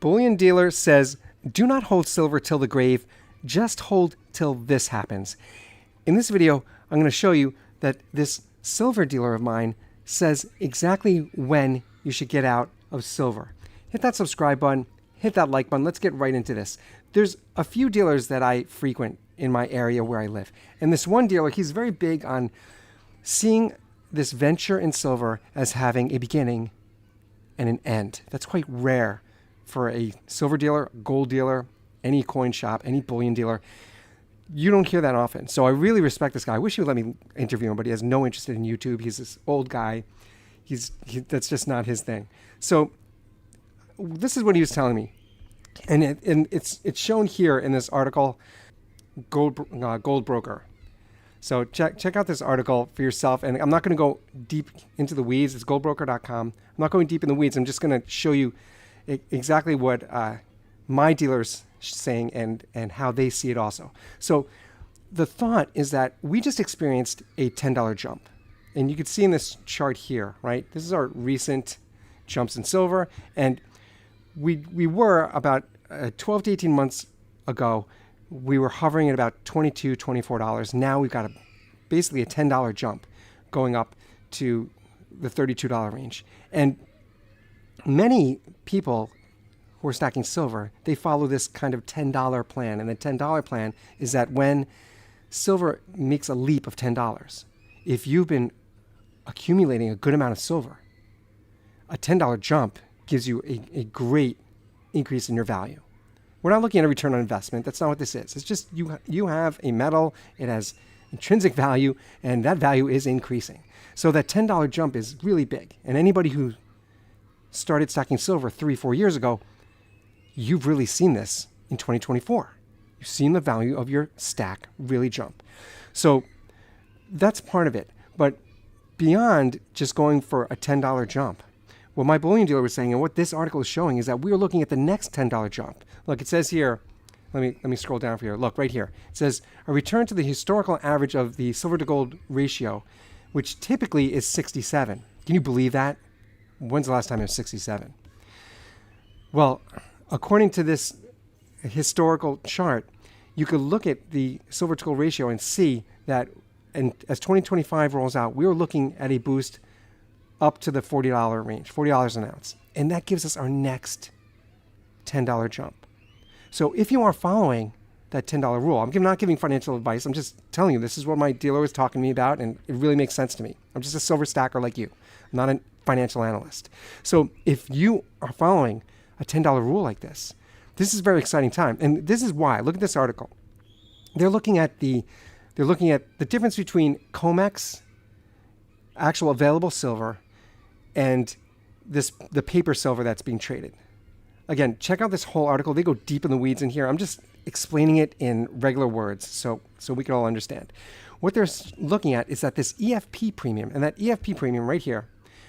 Bullion Dealer says, do not hold silver till the grave, just hold till this happens. In this video, I'm going to show you that this silver dealer of mine says exactly when you should get out of silver. Hit that subscribe button, hit that like button. Let's get right into this. There's a few dealers that I frequent in my area where I live. And this one dealer, he's very big on seeing this venture in silver as having a beginning and an end. That's quite rare for a silver dealer, gold dealer, any coin shop, any bullion dealer. You don't hear that often. So I really respect this guy. I wish he would let me interview him, but he has no interest in YouTube. He's this old guy. That's just not his thing. So this is what he was telling me. And it's shown here in this article, Gold Broker. So check out this article for yourself. And I'm not going to go deep into the weeds. It's goldbroker.com. I'm not going deep in the weeds. I'm just going to show you exactly what my dealer's saying and how they see it also. So the thought is that we just experienced a $10 jump. And you can see in this chart here, right? This is our recent jumps in silver. And we were about 12 to 18 months ago, we were hovering at about $22, $24. Now we've got basically a $10 jump going up to the $32 range. And many people who are stacking silver, they follow this kind of $10 plan. And the $10 plan is that when silver makes a leap of $10, if you've been accumulating a good amount of silver, a $10 jump gives you a great increase in your value. We're not looking at a return on investment. That's not what this is. It's just you have a metal, it has intrinsic value, and that value is increasing. So that $10 jump is really big. And anybody who started stacking silver 3-4 years ago, you've really seen this in 2024. You've seen the value of your stack really jump. So that's part of it. But beyond just going for a $10 jump, what my bullion dealer was saying and what this article is showing is that we are looking at the next $10 jump. Look, it says here, let me scroll down for you. Look, right here. It says a return to the historical average of the silver to gold ratio, which typically is 67. Can you believe that? When's the last time it was 67? Well, according to this historical chart, you could look at the silver to gold ratio and see that as 2025 rolls out, we are looking at a boost up to the $40 range, $40 an ounce. And that gives us our next $10 jump. So if you are following that $10 rule, I'm not giving financial advice. I'm just telling you, this is what my dealer was talking to me about, and it really makes sense to me. I'm just a silver stacker like you. I'm not a financial analyst. So if you are following a $10 rule like this is a very exciting time. And this is why. Look at this article. They're looking at the difference between COMEX, actual available silver, and the paper silver that's being traded. Again, check out this whole article. They go deep in the weeds in here. I'm just explaining it in regular words so we can all understand. What they're looking at is that this EFP premium, and that EFP premium right here,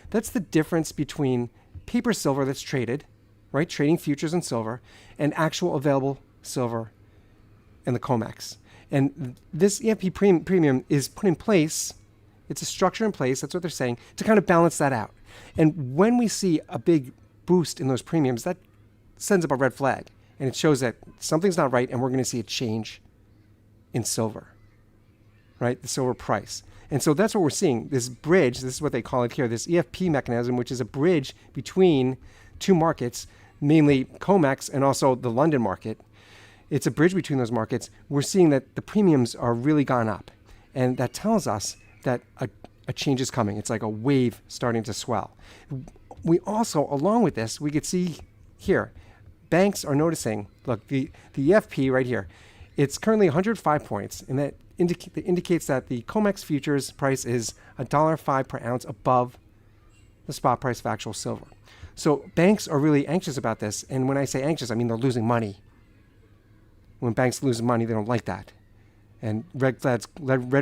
that's the difference between paper silver that's traded, right, trading futures in silver, and actual available silver in the COMEX. And this EFP premium is put in place. It's a structure in place, that's what they're saying, to kind of balance that out. And when we see a big boost in those premiums, that sends up a red flag. And it shows that something's not right, and we're going to see a change in silver, right? The silver price. And so that's what we're seeing. This bridge, this is what they call it here, this EFP mechanism, which is a bridge between two markets, mainly COMEX and also the London market. It's a bridge between those markets. We're seeing that the premiums are really gone up. And that tells us that a change is coming. It's like a wave starting to swell. We also, along with this, we could see here, banks are noticing, look, the EFP right here, it's currently 105 points, and that indicates that the COMEX futures price is $1.05 per ounce above the spot price of actual silver. So banks are really anxious about this, and when I say anxious, I mean they're losing money. When banks lose money, they don't like that. And red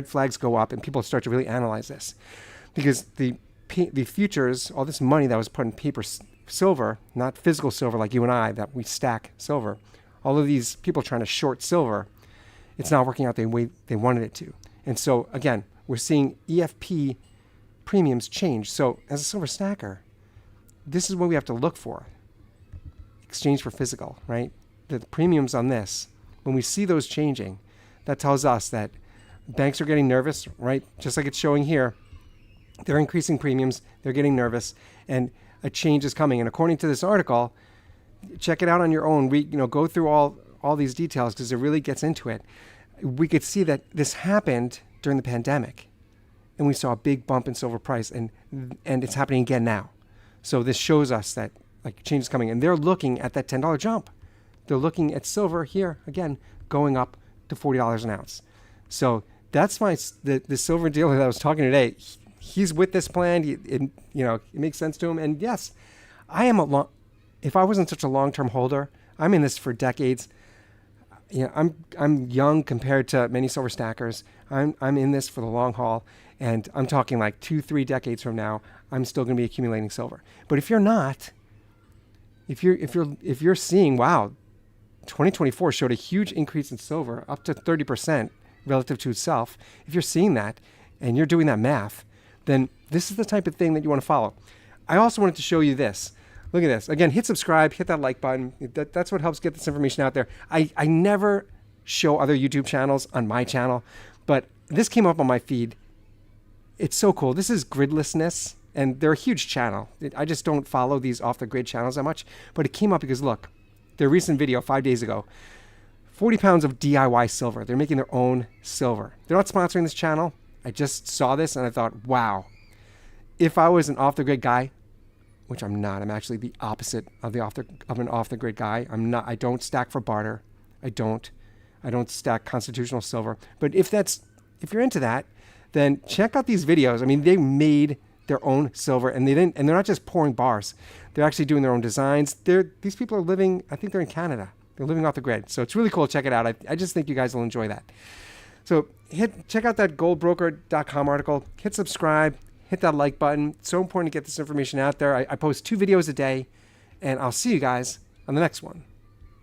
flags go up, and people start to really analyze this. Because the futures, all this money that was put in paper silver, not physical silver like you and I, that we stack silver, all of these people trying to short silver, it's not working out the way they wanted it to. And so, again, we're seeing EFP premiums change. So as a silver stacker, this is what we have to look for. exchange for physical, right? The premiums on this, when we see those changing, that tells us that banks are getting nervous, right? Just like it's showing here. They're increasing premiums, they're getting nervous, and a change is coming. And according to this article, check it out on your own. Go through all these details because it really gets into it. We could see that this happened during the pandemic, and we saw a big bump in silver price, and it's happening again now. So this shows us that like change is coming, and they're looking at that $10 jump. They're looking at silver here again going up to $40 an ounce. So that's why the silver dealer that I was talking today, he's with this plan. It makes sense to him. And yes, I am if I wasn't such a long-term holder, I'm in this for decades. I'm young compared to many silver stackers. I'm in this for the long haul, and I'm talking like 2-3 decades from now, I'm still going to be accumulating silver. But if you're not, if you're seeing, wow, 2024 showed a huge increase in silver, up to 30% relative to itself. If you're seeing that and you're doing that math, then this is the type of thing that you want to follow. I also wanted to show you this. Look at this. Again, hit subscribe, hit that like button. That's what helps get this information out there. I never show other YouTube channels on my channel, but this came up on my feed. It's so cool. This is Gridlessness, and they're a huge channel. I just don't follow these off-the-grid channels that much, but it came up because, look, their recent video 5 days ago, 40 pounds of DIY silver. They're making their own silver. They're not sponsoring this channel. I just saw this and I thought, wow, if I was an off-the-grid guy, which I'm not, I'm actually the opposite of an off-the-grid guy. I don't stack for barter. I don't stack constitutional silver. But if you're into that, then check out these videos. I mean, they made their own silver, and they're not just pouring bars. They're actually doing their own designs. These people are living, I think they're in Canada. They're living off the grid. So it's really cool. Check it out. I just think you guys will enjoy that. So check out that goldbroker.com article. Hit subscribe. Hit that like button. It's so important to get this information out there. I post 2 videos a day, and I'll see you guys on the next one.